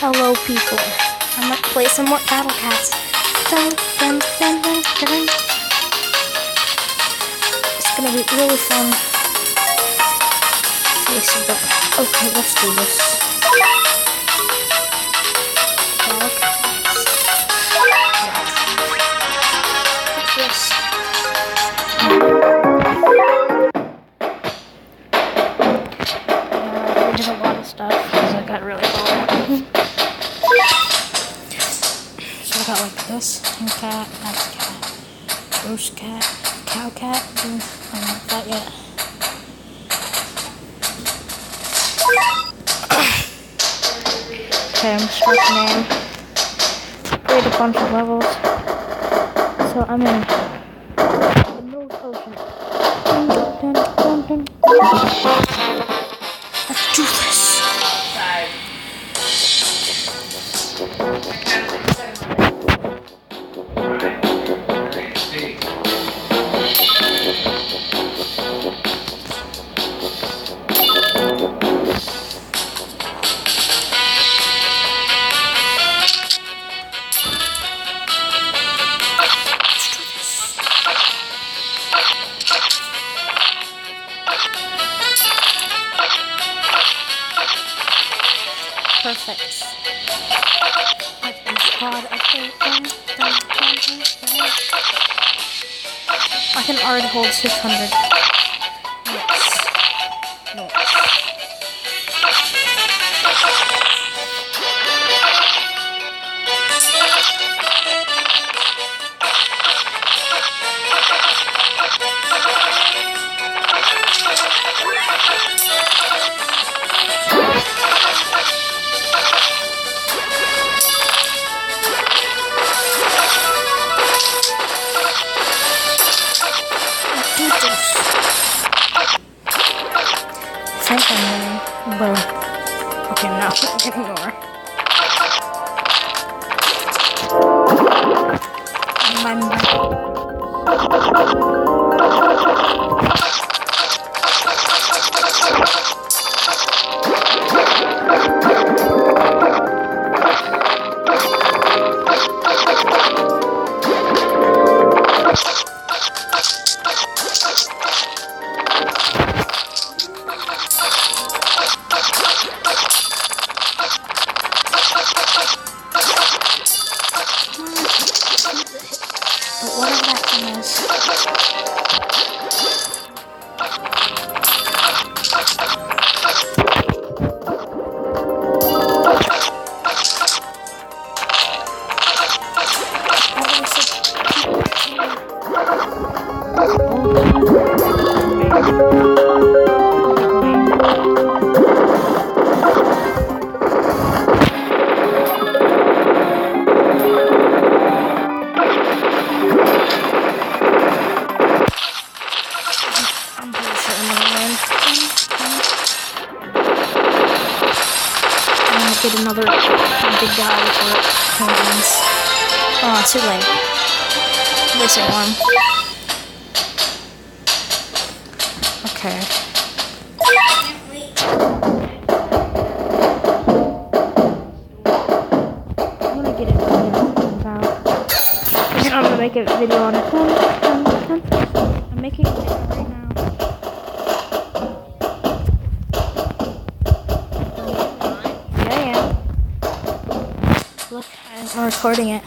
Hello, people. I'm gonna play some more Battle Cats. Dun, dun, dun, dun, dun. It's gonna be really fun. Facebook. Okay, let's do this. Battle Cats. What's this? I did a lot of stuff because I got really bored. So I got like this, tin cat, nice cat, roast cat, cow cat, I don't know that yet. Okay, I'm starting in. Played a bunch of levels. So I'm in the North Ocean. Dun, dun, dun, dun. Let's do this. Perfect. I can already hold 600. Nice. I think I'm winning. Boom. Okay, now I'm getting more. But whatever that thing is. Get another big guy for penguins. Oh, too late. Missing one. Okay. I'm gonna get it about. I'm gonna make a video on it. I'm making a video right now. Look, I'm recording it.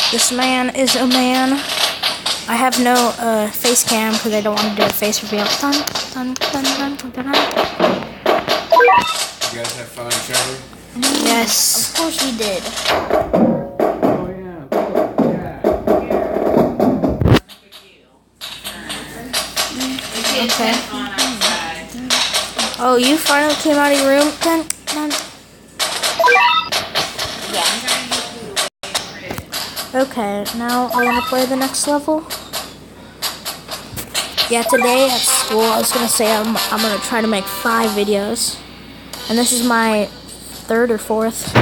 This man is a man. I have no face cam because I don't want to do a face reveal. Dun, dun, dun, dun, dun, dun. You guys have fun traveling? Yes. Of course we did. Oh yeah. Okay. Oh, you finally came out of your room? Dun, dun. Yeah. Okay, now I want to play the next level. Yeah, today at school I was going to say I'm going to try to make 5 videos. And this is my 3rd or 4th.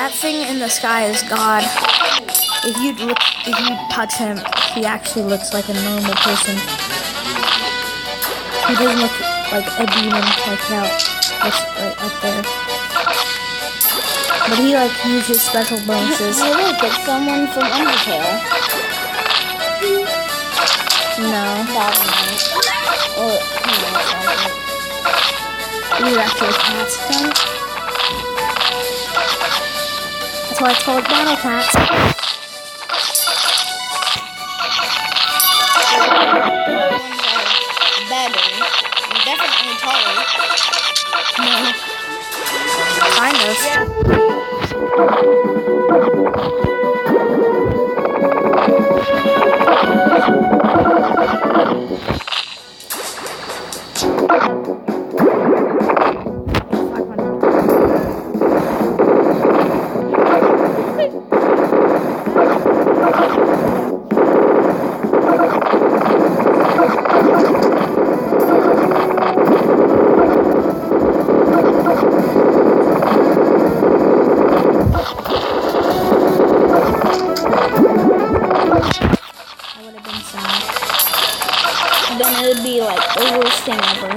That thing in the sky is God. If you touch him, he actually looks like a normal person. He doesn't look like a demon like that. Looks right up there. But he uses special bonuses. Hey look, it's someone from Undertale. No. Bottom right. Or, something. These are actually cats. That's why it's called battle cats. Better. And definitely taller. No. Kind of. Then it would be like the worst thing ever.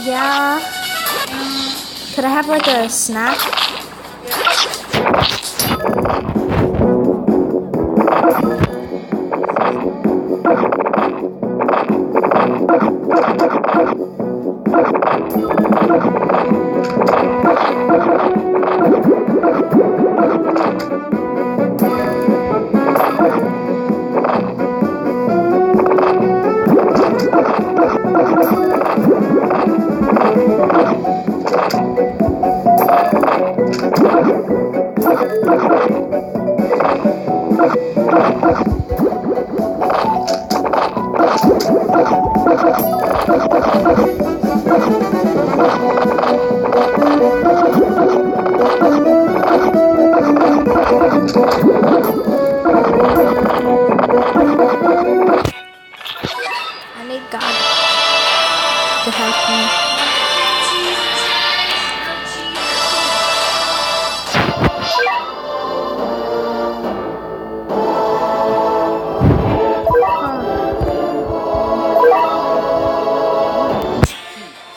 Yeah. Could I have like a snack? To help me.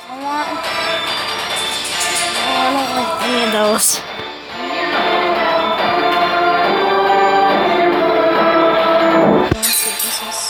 I don't like any of those. Let's see what this is.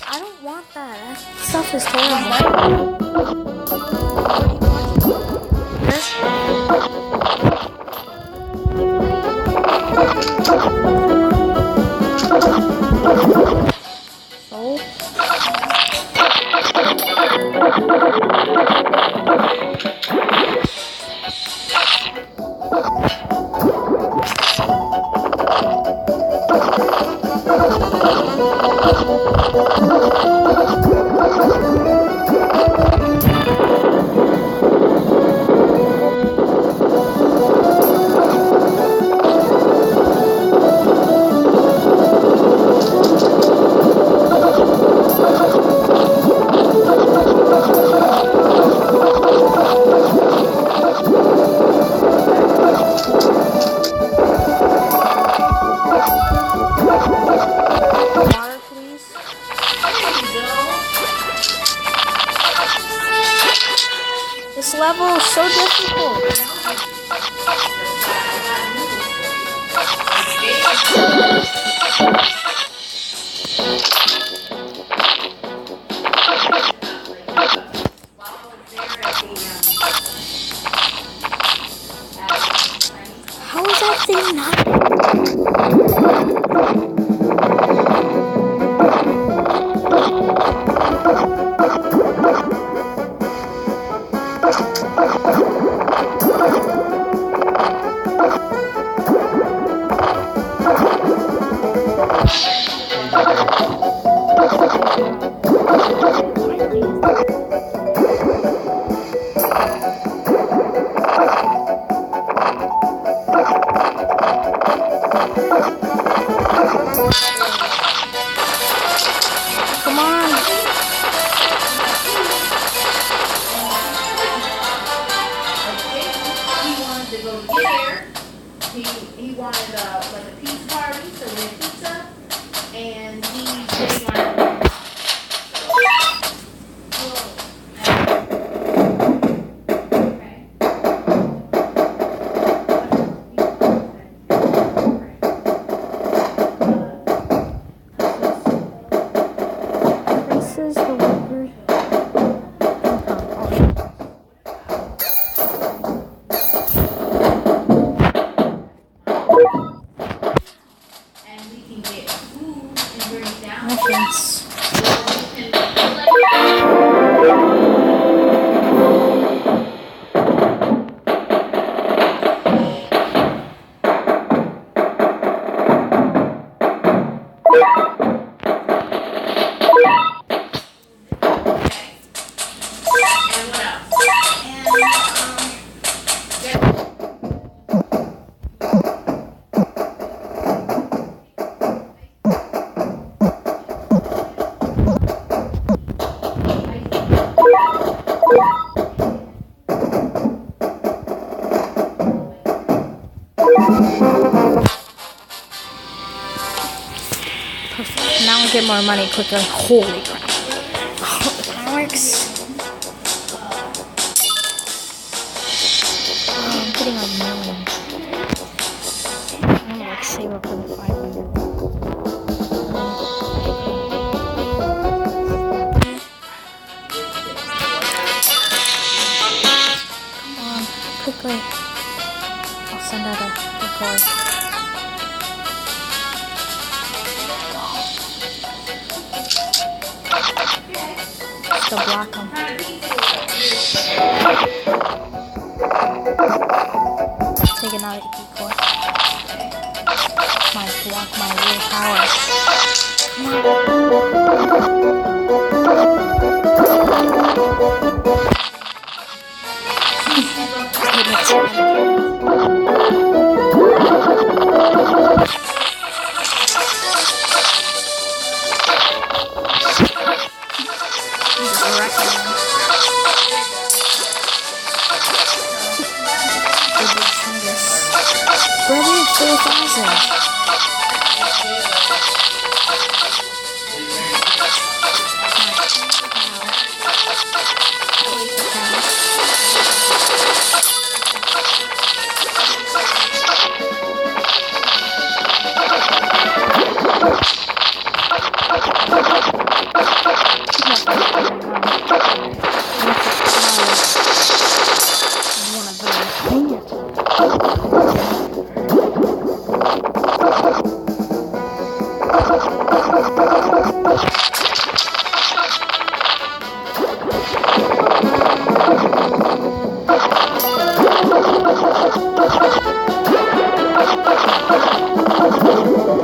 I don't want that. That stuff is terrible. See, nothing. Come on. He wanted to go get there. He wanted like a pizza party, so we had pizza, and he said he wanted. This is the record. And we can get food and bring it down. Reference. And what else? Perfect. Now I get more money quicker. Holy crap. Alex. I'm getting a million. I'm gonna like save up for the 500. Come on, quickly. I'll send out a decoy. To block them. Take another decoy. Might block my real power. Brother, 4,000.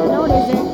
No, it isn't.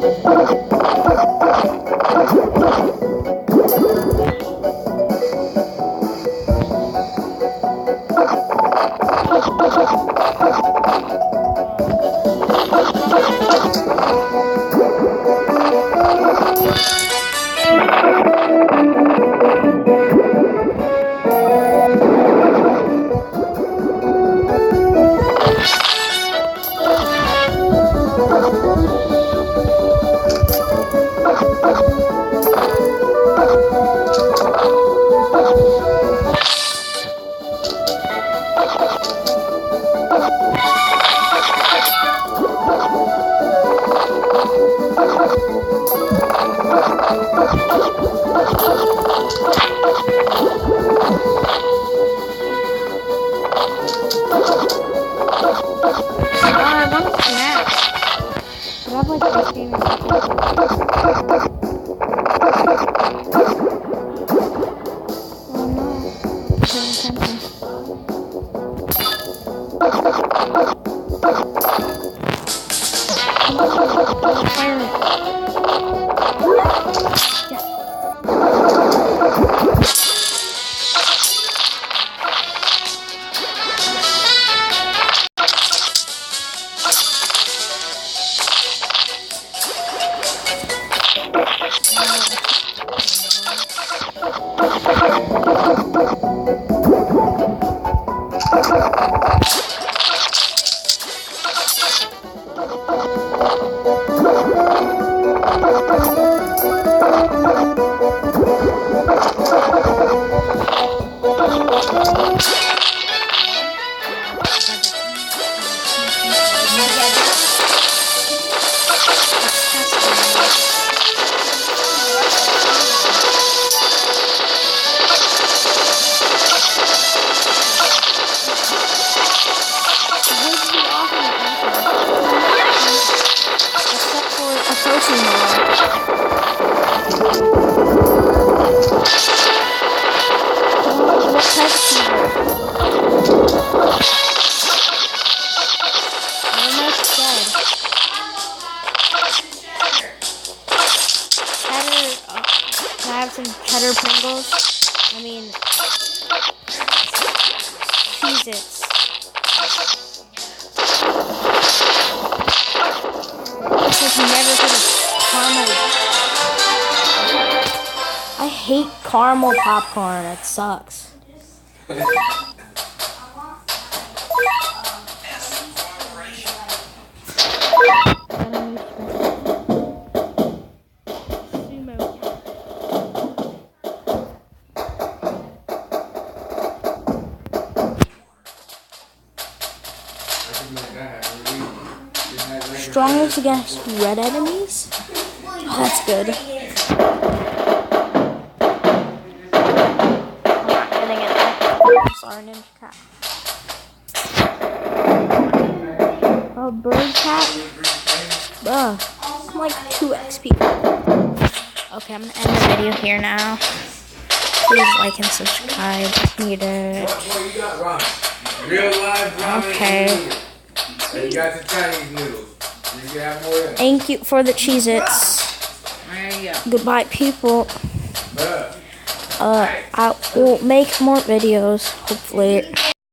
I want Ice cream is oh no. Paying attention. Fire it. Yes. Except for approaching the what type of cheeseburger? Almost dead. Cheddar. Can I have some cheddar Pringles? I mean, Cheez-Its. I've never heard of caramel. I hate caramel popcorn. It sucks. Strongest against red enemies? Oh, that's good. I'm getting it. Sorry, ninja cat. Oh, bird cat? Ugh. I'm like 2 XP. Okay, I'm gonna end the video here now. Please like and subscribe. Need it. Real life ramen. Okay. And you got the Chinese noodles. You can have more of them. Thank you for the Cheez-Its. There you go. Goodbye, people. I will make more videos, hopefully.